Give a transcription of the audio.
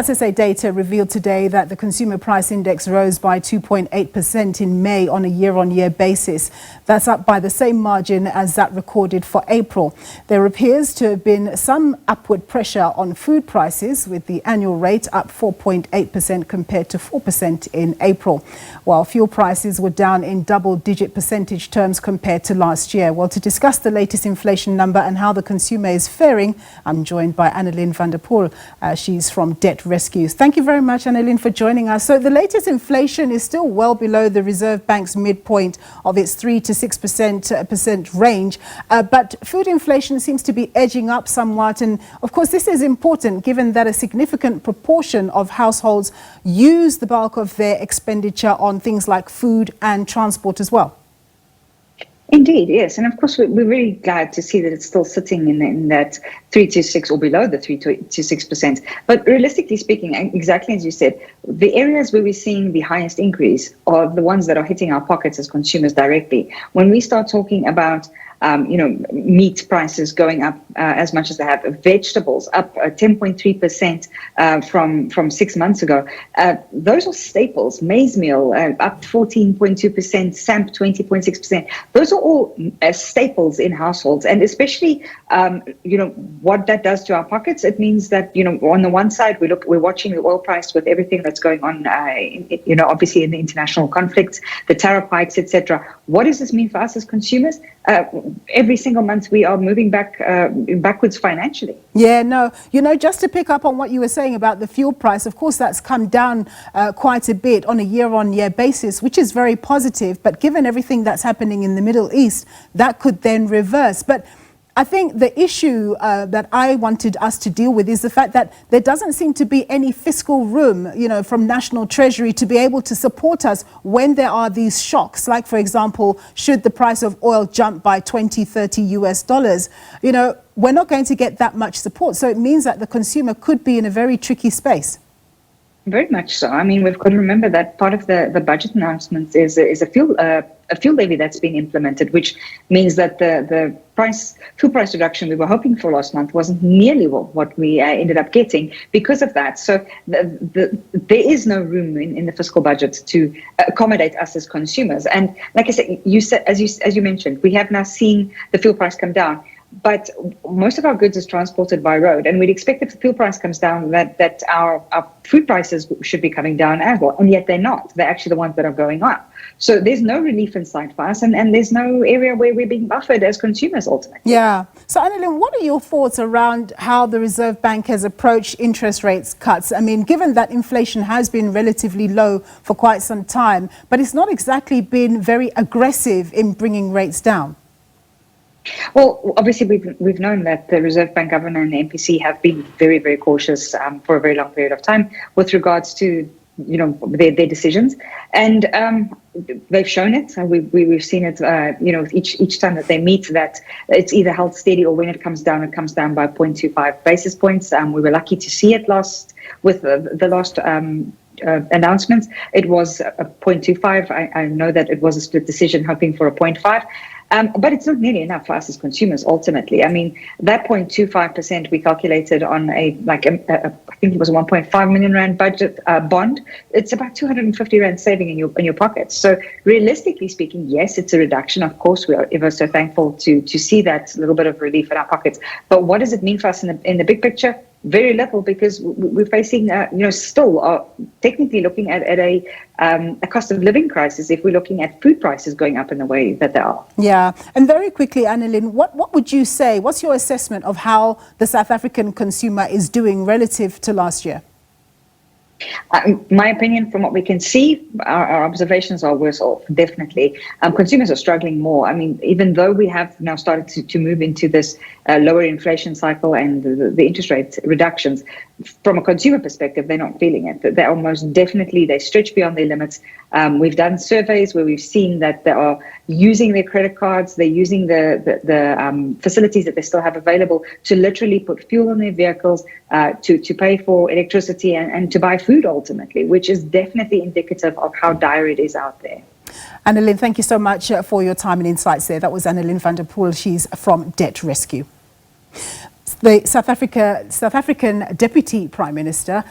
SSA data revealed today that the consumer price index rose by 2.8% in May on a year-on-year basis. That's up by the same margin as that recorded for April. There appears to have been some upward pressure on food prices, with the annual rate up 4.8% compared to 4% in April, while fuel prices were down in double-digit percentage terms compared to last year. Well, to discuss the latest inflation number and how the consumer is faring, I'm joined by Annaline van der Poel. She's from Debt Rescues. Thank you very much, Annaline, for joining us. So the latest inflation is still well below the Reserve Bank's midpoint of its 3 to 6% range, but food inflation seems to be edging up somewhat. And of course, this is important given that a significant proportion of households use the bulk of their expenditure on things like food and transport as well. Indeed, yes. And of course, we're really glad to see that it's still sitting in that 3 to 6 or below the 3 to 6%. But realistically speaking, exactly as you said, the areas where we're seeing the highest increase are the ones that are hitting our pockets as consumers directly. When we start talking about meat prices going up as much as they have, vegetables up 10.3% from 6 months ago. Those are staples. Maize meal up 14.2%, SAMP 20.6%. Those are all staples in households, and especially what that does to our pockets. It means that on the one side we're watching the oil price with everything that's going on, obviously in the international conflicts, the tariff hikes, etc. What does this mean for us as consumers? Every single month we are moving backwards financially. Yeah, no, just to pick up on what you were saying about the fuel price, of course, that's come down quite a bit on a year-on-year basis, which is very positive. But given everything that's happening in the Middle East, that could then reverse. But I think the issue that I wanted us to deal with is the fact that there doesn't seem to be any fiscal room, from National Treasury to be able to support us when there are these shocks. Like, for example, should the price of oil jump by $20-30, we're not going to get that much support. So it means that the consumer could be in a very tricky space. Very much so. I mean, we've got to remember that part of the budget announcements is a fuel levy that's been implemented, which means that the fuel price reduction we were hoping for last month wasn't nearly what we ended up getting because of that. So there is no room in the fiscal budget to accommodate us as consumers. And like I said, as you mentioned, we have now seen the fuel price come down. But most of our goods is transported by road, and we'd expect if the fuel price comes down that our food prices should be coming down as well, and yet they're not. They're actually the ones that are going up. So there's no relief in sight for us, and there's no area where we're being buffered as consumers ultimately. Yeah. So Annaline, what are your thoughts around how the Reserve Bank has approached interest rates cuts? I mean, given that inflation has been relatively low for quite some time, but it's not exactly been very aggressive in bringing rates down. Well, obviously, we've known that the Reserve Bank Governor and the MPC have been very, very cautious for a very long period of time with regards to their decisions, and they've shown it. And we've seen it. Each time that they meet, that it's either held steady, or when it comes down by 0.25 basis points. We were lucky to see it with the last announcements. It was a 0.25. I know that it was a split decision, hoping for a 0.5. But it's not nearly enough for us as consumers, ultimately. I mean, that 0.25% we calculated on I think it was a 1.5 million rand budget bond. It's about 250 rand saving in your pockets. So realistically speaking, yes, it's a reduction. Of course, we are ever so thankful to see that little bit of relief in our pockets. But what does it mean for us in the big picture? Very little, because we're facing, still are technically looking at a cost of living crisis if we're looking at food prices going up in the way that they are. Yeah. And very quickly, Annaline, what would you say? What's your assessment of how the South African consumer is doing relative to last year? My opinion, from what we can see, our observations are worse off, definitely. Consumers are struggling more. I mean, even though we have now started to move into this lower inflation cycle and the interest rate reductions, from a consumer perspective, they're not feeling it. They're almost definitely, they stretch beyond their limits. We've done surveys where we've seen that they are using their credit cards, they're using the facilities that they still have available to literally put fuel in their vehicles, to pay for electricity and to buy food ultimately, which is definitely indicative of how dire it is out there. Annaline, thank you so much for your time and insights there. That was Annaline van der Poel. She's from Debt Rescue. The South African Deputy Prime Minister,